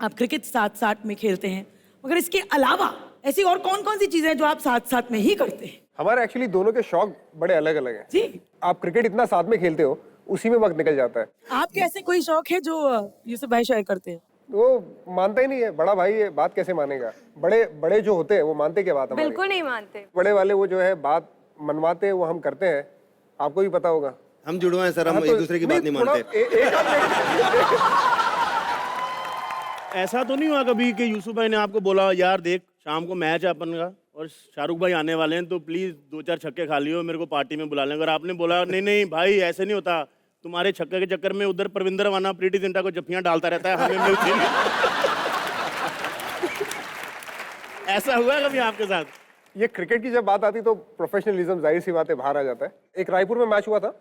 आप क्रिकेट साथ साथ में खेलते हैं, मगर इसके अलावा ऐसी और कौन कौन सी चीजें हैं जो आप साथ साथ में ही करते हैं? हमारे एक्चुअली दोनों के शौक बड़े अलग अलग हैं जी। आप क्रिकेट इतना साथ में खेलते हो, उसी में वक्त निकल जाता है। आपके ऐसे कोई शौक है जो यूसुफ भाई शेयर करते हैं? वो मानता ही नहीं है, बड़ा भाई है, बात कैसे मानेगा? बड़े बड़े जो होते हैं वो मानते क्या बात हमारी? बिल्कुल नहीं मानते। बड़े वाले वो जो है बात मनवाते हैं, वो हम करते हैं, आपको भी पता होगा। हम जुड़वा हैं सर, हम हाँ, एक दूसरे की बात नहीं मानते। ऐसा तो नहीं हुआ कभी कि यूसुफ भाई ने आपको बोला यार देख शाम को मैच है अपन का और शाहरुख भाई आने वाले हैं तो प्लीज 2-4 छक्के खा लियो, मेरे को पार्टी में बुला लें? अगर आपने बोला नहीं नहीं भाई ऐसे नहीं होता, तुम्हारे छक्के के चक्कर में उधर परविंदर वाना प्रीति जिंटा को जफ्फियां डालता रहता है, हमें मिलती नहीं। ऐसा हुआ है कभी आपके साथ? ये क्रिकेट की जब बात आती तो प्रोफेशनलिज्म जाहिर सी बात है बाहर आ जाता है। एक रायपुर में मैच हुआ था,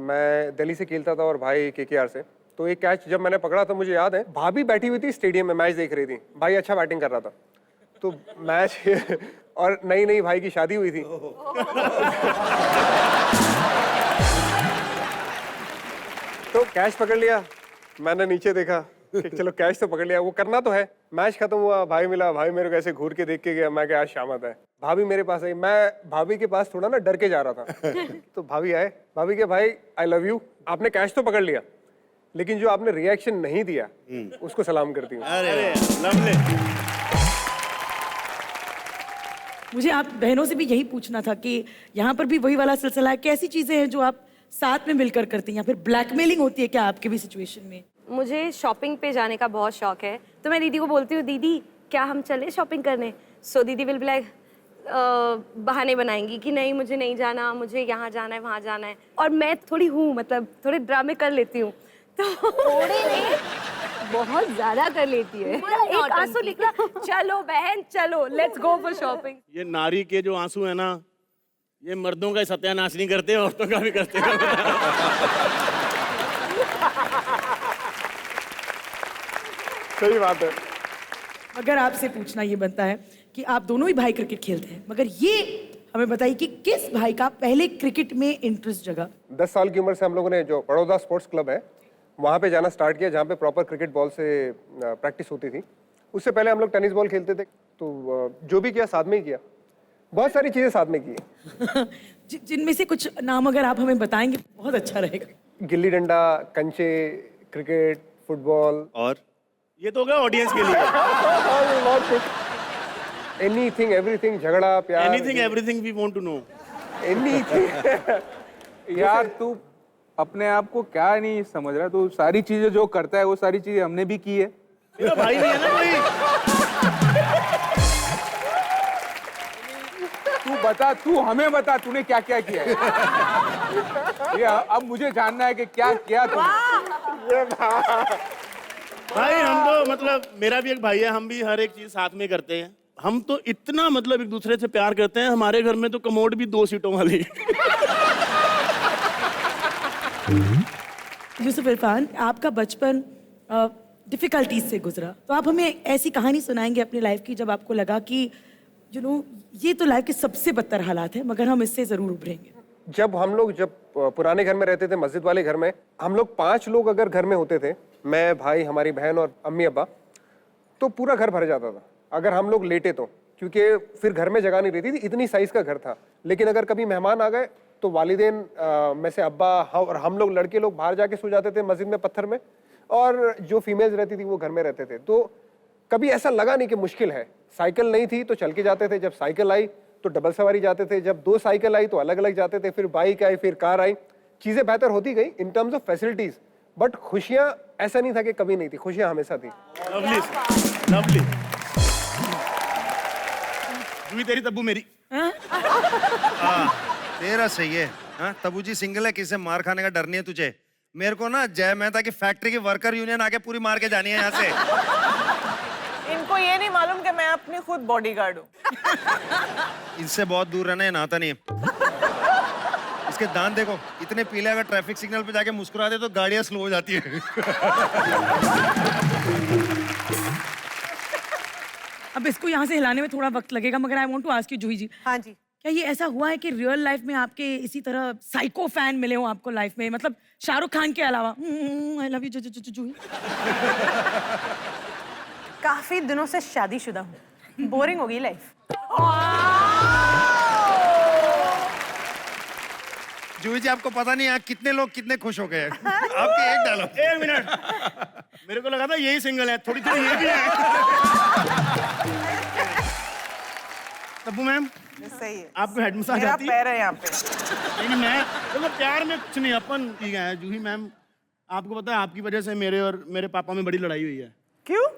मैं दिल्ली से खेलता था और भाई केकेआर से। तो एक कैच जब मैंने पकड़ा था, मुझे याद है भाभी बैठी हुई थी स्टेडियम में, मैच देख रही थी, भाई अच्छा बैटिंग कर रहा था तो मैच और नई नई भाई की शादी हुई थी। तो कैच पकड़ लिया, मैंने नीचे देखा कि चलो कैच तो पकड़ लिया, वो करना तो है। मैच खत्म हुआ, भाई मिला, भाई मेरे को ऐसे घूर के देख के गया, मैं क्या आज शामत है। भाभी मेरे पास आई, मैं भाभी के पास थोड़ा ना डर के जा रहा था। तो भाभी आए, भाभी के भाई आई लव यू, आपने कैच तो पकड़ लिया लेकिन जो आपने रिएक्शन नहीं दिया उसको सलाम करती हूँ। अरे लवली। मुझे आप बहनों से भी यही पूछना था कि यहाँ पर भी वही वाला सिलसिला है, कैसी चीजें हैं जो आप साथ में मिलकर करती हैं या फिर ब्लैकमेलिंग होती है क्या आपके भी सिचुएशन में? मुझे शॉपिंग पे जाने का बहुत शौक है, तो मैं दीदी को बोलती हूँ दीदी क्या हम चले शॉपिंग करने? सो दीदी विल बी लाइक बहाने बनाएंगी कि नहीं मुझे नहीं जाना, मुझे यहाँ जाना है वहाँ जाना है। और मैं थोड़ी हूँ मतलब थोड़े ड्रामे कर लेती हूँ, तो थोड़े नहीं बहुत ज्यादा कर लेती है। एक आंसू निकला, चलो बहन चलो लेट्स गो फॉर शॉपिंग। ये नारी के जो आंसू है ना, ये मर्दों का सत्यानाश नहीं करते, औरतों का भी करते हैं। सही बात है। अगर आपसे पूछना ये बनता है कि आप दोनों ही भाई क्रिकेट खेलते हैं, मगर ये हमें बताइए कि किस भाई का पहले क्रिकेट में इंटरेस्ट जगा? 10 साल की उम्र से हम लोगों ने जो बड़ौदा स्पोर्ट्स क्लब है वहाँ पे जाना स्टार्ट किया, जहाँ पे प्रॉपर क्रिकेट बॉल से प्रैक्टिस होती थी। उससे पहले हम लोग टेनिस बॉल खेलते थे, तो जो भी किया साथ में ही किया, बहुत सारी चीज़ें साथ में की। जिनमें से कुछ नाम अगर आप हमें बताएंगे बहुत अच्छा रहेगा। गिल्ली डंडा, कंचे, क्रिकेट, फुटबॉल, और ये तो होगा ऑडियंस के लिए। बहुत कुछ, एनीथिंग एवरीथिंग, झगड़ा प्यार, anything everything we want to know. Anything. यार तू अपने आप को क्या नहीं समझ रहा, तू सारी चीजें जो करता है वो सारी चीजें हमने भी की है। मेरा भाई नहीं है ना कोई। तू बता, तू हमें बता तूने क्या क्या किया है। ये अब मुझे जानना है कि क्या किया तूने। भाई हम तो मतलब मेरा भी एक भाई है, हम भी हर एक चीज साथ में करते हैं। हम तो इतना मतलब एक दूसरे से प्यार करते हैं, हमारे घर में तो कमोड भी 2 सीटों वाली। यूसुफ इरफान, आपका बचपन डिफिकल्टीज से गुजरा, तो आप हमें ऐसी कहानी सुनाएंगे अपनी लाइफ की जब आपको लगा कि ये तो लाइफ के सबसे बदतर हालात है मगर हम इससे जरूर उभरेंगे? जब हम लोग पुराने घर में रहते थे, मस्जिद वाले घर में, हम लोग 5 लोग अगर घर में होते थे, मैं, भाई, हमारी बहन और अम्मी अब्बा, तो पूरा घर भर जाता था अगर हम लोग लेटे तो, क्योंकि फिर घर में जगह नहीं रहती थी, इतनी साइज का घर था। लेकिन अगर कभी मेहमान आ गए तो वालिदैन में से अब्बा और हम लोग लड़के लोग बाहर जाके सो जाते थे मस्जिद में पत्थर में, और जो फीमेल्स रहती थी वो घर में रहते थे। तो कभी ऐसा लगा नहीं कि मुश्किल है। साइकिल नहीं थी तो चल के जाते थे, जब साइकिल आई तो डबल सवारी जाते थे, जब 2 साइकिल आई तो अलग अलग जाते थे, फिर बाइक आई, फिर कार आई। चीज़ें बेहतर होती गई in terms of facilities, but खुशियाँ ऐसा नहीं था कि कभी नहीं थी, खुशियाँ हमेशा थी। Lovely lovely. जूही तेरी तब्बू मेरी। तेरा सही है। हाँ, तबू जी सिंगल है, किसे मार खाने का डर नहीं है तुझे। मेरे को ना जय मेहता की फैक्ट्री की वर्कर यूनियन आके पूरी मार के जानी है यहाँ से। इनको ये नहीं मालूम कि मैं अपनी खुद बॉडीगार्ड हूँ। इनसे बहुत दूर रहना है, नहाता नहीं है। इसके दांत देखो इतने पीले, अगर ट्रैफिक सिग्नल पे जाके मुस्कुरा दे तो गाड़ियां स्लो हो जाती है। अब इसको यहाँ से हिलाने में थोड़ा वक्त लगेगा, मगर I want to ask you Juhi ji, हाँ जी, क्या ये ऐसा हुआ है कि रियल लाइफ में आपके इसी तरह साइको फैन मिले हो आपको लाइफ में, मतलब शाहरुख खान के अलावा? आई लव यू जूही। काफी दिनों से शादीशुदा हूँ, बोरिंग हो गई लाइफ। जूही जी आपको पता नहीं यहाँ कितने लोग कितने खुश हो गए आपके एक डायलॉग। एक मिनट, मेरे को लगा था यही सिंगल है, थोड़ी थोड़ी ये भी है। तब्बू मैम, सही है, आपको हेड मसाज मेरा आती है? पैर है यहाँ पे। लेकिन मैं चलो प्यार में कुछ नहीं, अपन ठीक है। जूही मैम, आपको पता है आपकी वजह से मेरे और मेरे पापा में बड़ी लड़ाई हुई है। क्यों?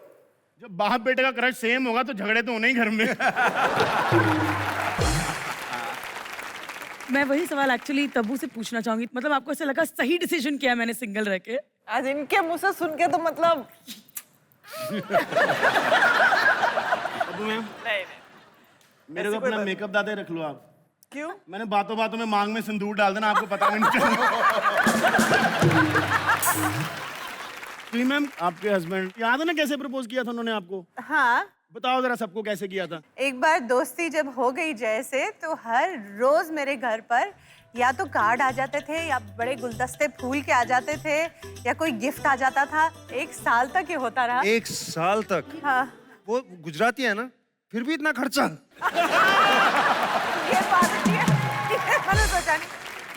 जब बाप बेटे का क्रश सेम होगा तो झगड़े तो होने ही घर में। मैं वही सवाल एक्चुअली तब्बू से पूछना चाहूंगी, मतलब आपको ऐसा लगा सही डिसीजन किया मैंने सिंगल रह के? आज इनके मुंह से सुन के तो मतलब तब्बू मैम, नहीं। मेरे को अपना मेकअप दादा रख लो आप। क्यों? मैंने बातों बातों में मांग में सिंदूर डाल देना, आपको पता भी नहीं चलेगा। तो मैम, आपके हस्बैंड याद है ना कैसे प्रपोज किया था उन्होंने आपको? हाँ, बताओ जरा सबको कैसे किया था। एक बार दोस्ती जब हो गई जैसे, तो हर रोज मेरे घर पर या तो कार्ड आ जाते थे या बड़े गुलदस्ते फूल के आ जाते थे या कोई गिफ्ट आ जाता था। 1 साल तक ये होता रहा। 1 साल तक? हाँ। वो गुजराती है ना, फिर भी इतना खर्चा। ये बात अच्छी है, ये मैंने सोचा नहीं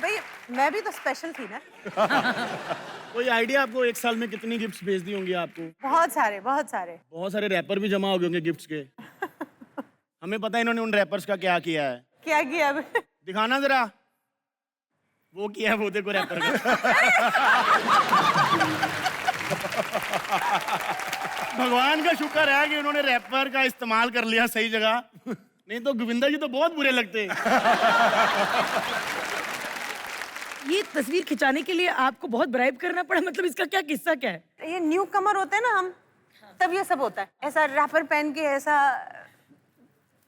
भाई, मैं भी तो स्पेशल थी ना। कोई आइडिया आपको 1 साल में कितनी गिफ्ट्स भेज दी होंगी आपको? बहुत सारे, बहुत सारे। बहुत सारे रैपर भी जमा हो गए होंगे गिफ्ट्स के। हमें पता है इन्होंने उन रैपर्स का क्या किया है। क्या किया? दिखाना जरा, वो किया है वो देखो रैपर का। भगवान का शुक्र है कि उन्होंने रैपर का इस्तेमाल कर लिया सही जगह, नहीं तो गोविंदा जी तो बहुत बुरे लगते। ये तस्वीर खिंचाने के लिए आपको बहुत ब्राइब करना पड़ा, मतलब इसका क्या किस्सा क्या है? ये न्यू कमर होते हैं ना हम, तब ये सब होता है। ऐसा रैपर पहन के ऐसा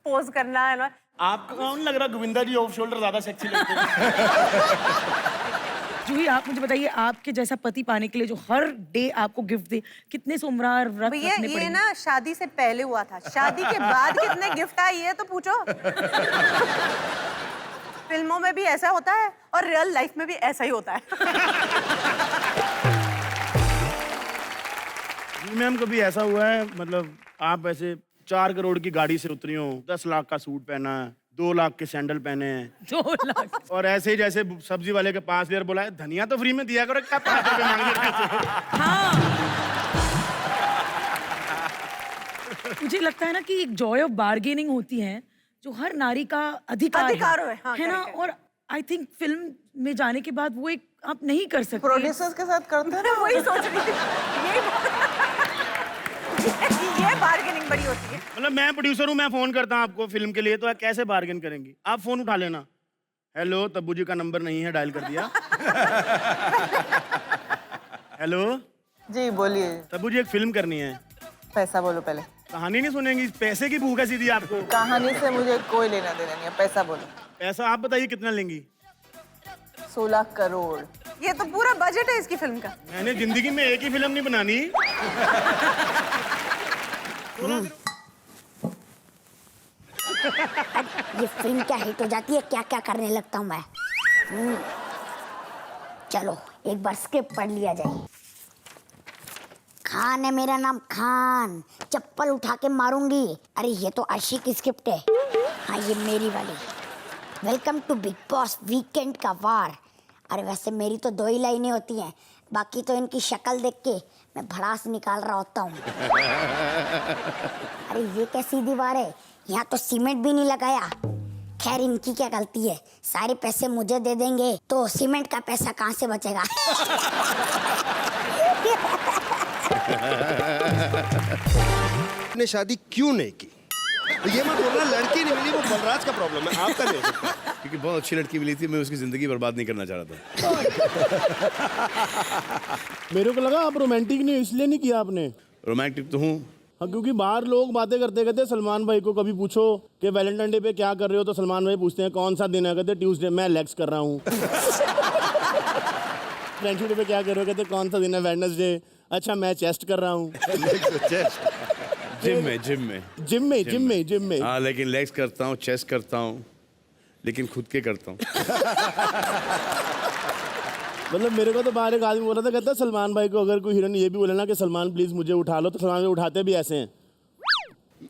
पोज करना है ना। आपको कौन लग रहा गोविंदा जी ऑफ शोल्डर ज्यादा सेक्सी लगते हैं? जूही, आप मुझे बताइए, आपके जैसा पति पाने के लिए जो हर डे आपको गिफ्ट दे, कितने सोमवार व्रत भैया रखने ये पड़ेंगे? ना शादी से पहले हुआ था, शादी के बाद कितने गिफ्ट आए ये तो पूछो। फिल्मों में भी ऐसा होता है और रियल लाइफ में भी ऐसा ही होता है। जी मैम, कभी ऐसा हुआ है मतलब आप ऐसे 4 करोड़ की गाड़ी से उतरी हो, 10 लाख का सूट पहना है, 2 लाख के सैंडल पहने हैं, 2 लाख? और ऐसे ही जैसे सब्जी वाले के पास लेकर बोला है धनिया तो फ्री में दिया करो, क्या 5 रुपए मांगे पैसे? हाँ। मुझे लगता है ना कि एक जॉय ऑफ बार्गेनिंग होती है जो हर नारी का अधिकार है, हाँ, है ना। correct है। और आई थिंक फिल्म में जाने के बाद वो एक आप नहीं कर सकते। प्रोड्यूसर्स के साथ करते हैं ना, वही सोच रही थी। ये बार्गेनिंग बड़ी होती है। मतलब मैं प्रोड्यूसर हूँ, मैं फोन करता हूँ आपको फिल्म के लिए, तो आप कैसे बार्गेन करेंगी? आप फोन उठा लेना, हेलो तब्बू जी का नंबर नहीं है, डायल कर दिया। हेलो जी बोलिए। तब्बू जी, एक फिल्म करनी है। पैसा बोलो पहले। कहानी नहीं सुनेंगी, पैसे की भूख है सीधी आपको। कहानी से मुझे कोई लेना देना नहीं है, पैसा बोलो। पैसा आप बताइए कितना लेंगी? 16 करोड़। ये तो पूरा बजट है इसकी फिल्म का। मैंने जिंदगी में एक ही फिल्म नहीं बनानी। ये फिल्म क्या हिट हो जाती है, क्या क्या करने लगता हूँ मैं। चलो एक बार स्क्रिप्ट पढ़ लिया जाए। खान है मेरा नाम, खान, चप्पल उठा के मारूंगी। अरे ये तो अर्शी की स्क्रिप्ट है। हाँ ये मेरी वाली। Welcome to Big Boss weekend का वार। अरे वैसे मेरी तो 2 ही लाइनें होती हैं, बाकी तो इनकी शक्ल देख के मैं भड़ास निकाल रहा होता हूँ। अरे ये कैसी दीवार है, यहाँ तो सीमेंट भी नहीं लगाया। खैर इनकी क्या गलती है, सारे पैसे मुझे दे देंगे तो सीमेंट का पैसा कहाँ से बचेगा। ने शादी क्यों नहीं की? तो ये मैं बोल रहा, लड़की नहीं मिली, वो बलराज का प्रॉब्लम है, आपका नहीं हो सकता। क्योंकि बहुत अच्छी लड़की मिली थी, मैं उसकी जिंदगी बर्बाद नहीं करना चाह रहा था। मेरे को लगा आप रोमांटिक नहीं, इसलिए नहीं किया आपने। रोमांटिक तो हूँ। हाँ, क्योंकि बाहर लोग बातें करते कहते सलमान भाई को कभी पूछो कि वैलेंटाइन डे पे क्या कर रहे हो, तो सलमान भाई पूछते हैं कौन सा दिन है, कहते ट्यूसडे, मैं लेग्स कर रहा हूँ। फ्रेंडशिप डे पे क्या कर रहे हो, कहते कौन सा दिन है, वेडनेसडे, अच्छा मैं चेस्ट कर रहा हूँ। जिम में। हाँ, लेकिन लेग्स करता हूँ, चेस्ट करता हूँ, लेकिन खुद के करता हूँ। मतलब मेरे को तो बाहर एक आदमी बोला था, कहता सलमान भाई को अगर कोई हीरोइन ये भी बोले ना कि सलमान प्लीज मुझे उठा लो, तो सलमान भाई उठाते भी ऐसे हैं,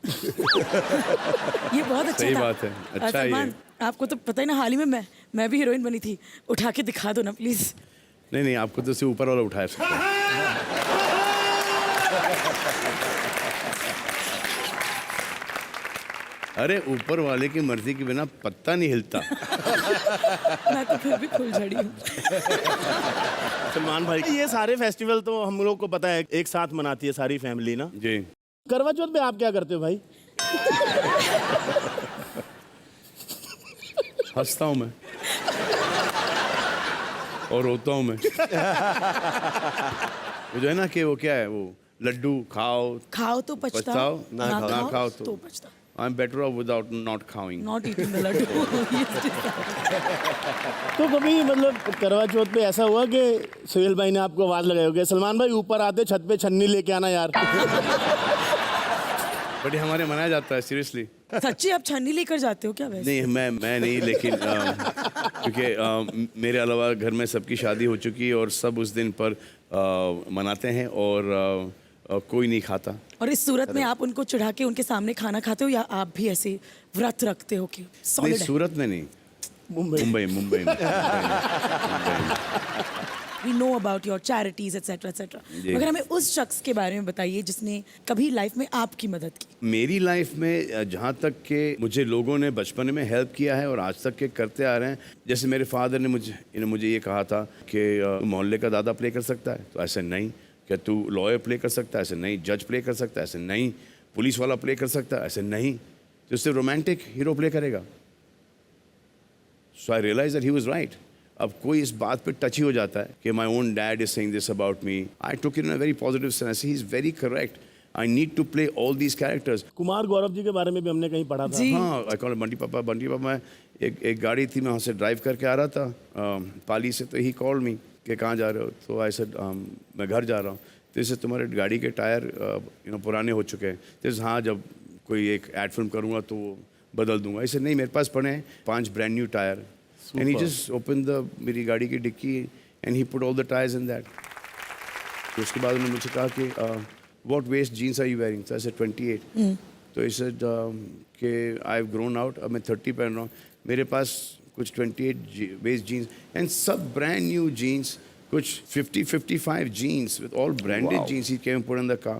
ये बहुत अच्छा सही था। बात है, अच्छा है ये। सलमान, आपको तो पता ही ना, हाल ही में मैं भी हीरोइन बनी थी। उठा के दिखा दो ना प्लीज। नहीं नहीं, आपको तो सिर्फ ऊपर वाला उठाया सकता है। अरे ऊपर वाले की मर्जी के बिना पत्ता नहीं हिलता। मैं तो फिर भी फुलझड़ी हूँ। सलमान भाई, ये सारे फेस्टिवल तो हम लोग को पता है एक साथ मनाती है सारी फैमिली ना। जी। करवा चौथ पे आप क्या करते हो भाई? हंसता हूँ मैं और रोता हूँ मैं। वो जो है ना कि वो क्या है, वो लड्डू खाओ तो पछताओ, पछताओ, ना खाओ तो पछताओ। I am better off without not खाइंग। Not eating the laddu. तो कभी मतलब करवा चौथ पे ऐसा हुआ कि सोहेल भाई ने आपको आवाज लगाई होगी, सलमान भाई ऊपर आते छत पे छन्नी लेके आना यार? बट ये हमारे मनाया जाता है सीरियसली। सच्ची आप छन्नी लेकर जाते हो क्या वैसे? नहीं, मैं नहीं, लेकिन क्योंकि मेरे अलावा घर में सबकी शादी हो चुकी है और सब उस दिन पर मनाते हैं और कोई नहीं खाता। और इस सूरत में आप उनको चढ़ा के उनके सामने खाना खाते हो या आप भी ऐसे व्रत रखते हो कि नहीं, सॉलिड है? सूरत में नहीं, मुंबई मुंबई में। We know about your charities etcetera etcetera, मगर हमें उस शख्स के बारे में बताइए जिसने कभी लाइफ में आपकी मदद की। मेरी लाइफ में जहाँ तक कि मुझे लोगों ने बचपन में हेल्प किया है और आज तक के करते आ रहे हैं, जैसे मेरे फादर ने मुझे ये कहा था कि मोहल्ले का दादा प्ले कर सकता है, तो ऐसे नहीं। क्या तू लॉयर प्ले कर सकता है? ऐसे नहीं। जज प्ले कर सकता है? ऐसे नहीं। पुलिस वाला प्ले कर सकता है? ऐसे नहीं। तो सिर्फ रोमांटिक हीरो प्ले करेगा। So I realize that he was right. अब कोई इस बात पे टच ही हो जाता है कि my own dad is saying this about me, I took it in a very positive sense. He is very correct. I need to play all these characters. Kumar Gaurav ji के बारे में भी हमने कहीं पढ़ा था। जी। हाँ, आई कॉल बंटी पापा। बंटी पापा, एक गाड़ी थी, मैं वहाँ से ड्राइव करके आ रहा था पाली से, तो ही कॉल मी कि कहाँ जा रहे हो? तो आई सेड मैं घर जा रहा हूँ। तो इससे तुम्हारे गाड़ी के टायर पुराने हो चुके हैं। तो हाँ, जब कोई एक एड फिल्म करूँगा तो वो बदल दूंगा। इसे नहीं, मेरे पास पड़े हैं 5 brand new tyre. And he just open मेरी गाड़ी की डिक्की and he put all the tyres in that. तो उसके बाद उन्होंने मुझसे कहा कि what waist jeans are you wearing? तो आई सेड 28। तो इसे कि आई हैव ग्रोन आउट, अब मैं 30 पहन रहा हूँ। मेरे पास कुछ 28 वेस्ट जीन्स एंड सब ब्रांड न्यू जीन्स, कुछ 50-55 jeans with all branded jeans he came and put in the car.